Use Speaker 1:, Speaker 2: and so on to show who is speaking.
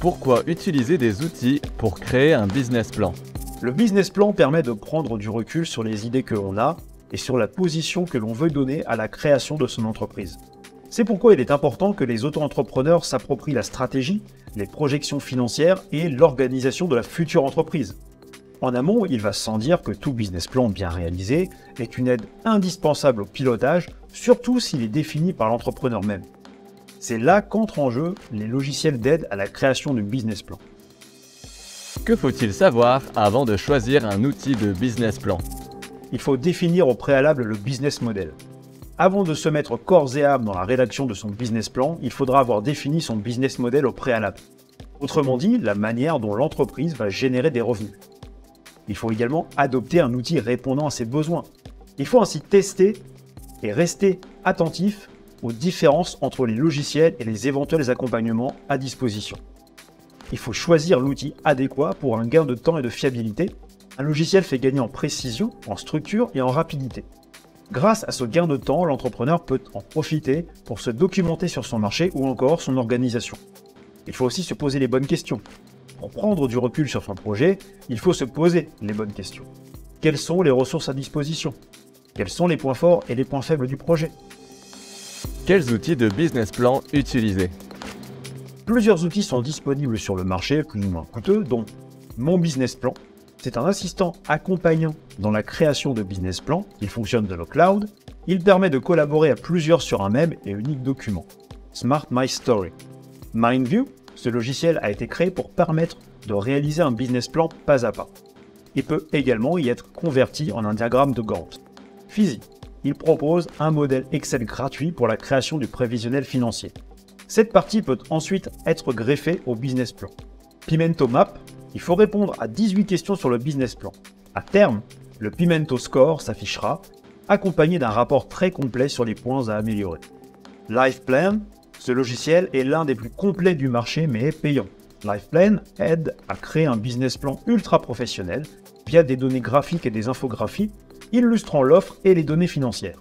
Speaker 1: pourquoi utiliser des outils pour créer un business plan?
Speaker 2: Le business plan permet de prendre du recul sur les idées que l'on a et sur la position que l'on veut donner à la création de son entreprise. C'est pourquoi il est important que les auto-entrepreneurs s'approprient la stratégie, les projections financières et l'organisation de la future entreprise. En amont, il va sans dire que tout business plan bien réalisé est une aide indispensable au pilotage, surtout s'il est défini par l'entrepreneur même. C'est là qu'entrent en jeu les logiciels d'aide à la création du business plan.
Speaker 1: Que faut-il savoir avant de choisir un outil de business plan?
Speaker 2: Il faut définir au préalable le business model. Avant de se mettre corps et âme dans la rédaction de son business plan, il faudra avoir défini son business model au préalable. Autrement dit, la manière dont l'entreprise va générer des revenus. Il faut également adopter un outil répondant à ses besoins. Il faut ainsi tester et rester attentif aux différences entre les logiciels et les éventuels accompagnements à disposition. Il faut choisir l'outil adéquat pour un gain de temps et de fiabilité. Un logiciel fait gagner en précision, en structure et en rapidité. Grâce à ce gain de temps, l'entrepreneur peut en profiter pour se documenter sur son marché ou encore son organisation. Il faut aussi se poser les bonnes questions. Pour prendre du recul sur son projet, il faut se poser les bonnes questions. Quelles sont les ressources à disposition? Quels sont les points forts et les points faibles du projet?
Speaker 1: Quels outils de business plan utiliser?
Speaker 2: Plusieurs outils sont disponibles sur le marché, plus ou moins coûteux, dont Mon Business Plan. C'est un assistant accompagnant dans la création de business plans. Il fonctionne dans le cloud. Il permet de collaborer à plusieurs sur un même et unique document. Smart My Story. Mindview, ce logiciel a été créé pour permettre de réaliser un business plan pas à pas. Il peut également y être converti en un diagramme de Gantt. Fizi. Il propose un modèle Excel gratuit pour la création du prévisionnel financier. Cette partie peut ensuite être greffée au business plan. Pimento Map. Il faut répondre à 18 questions sur le business plan. À terme, le Pimento Score s'affichera, accompagné d'un rapport très complet sur les points à améliorer. LifePlan, ce logiciel est l'un des plus complets du marché mais est payant. LifePlan aide à créer un business plan ultra professionnel via des données graphiques et des infographies illustrant l'offre et les données financières.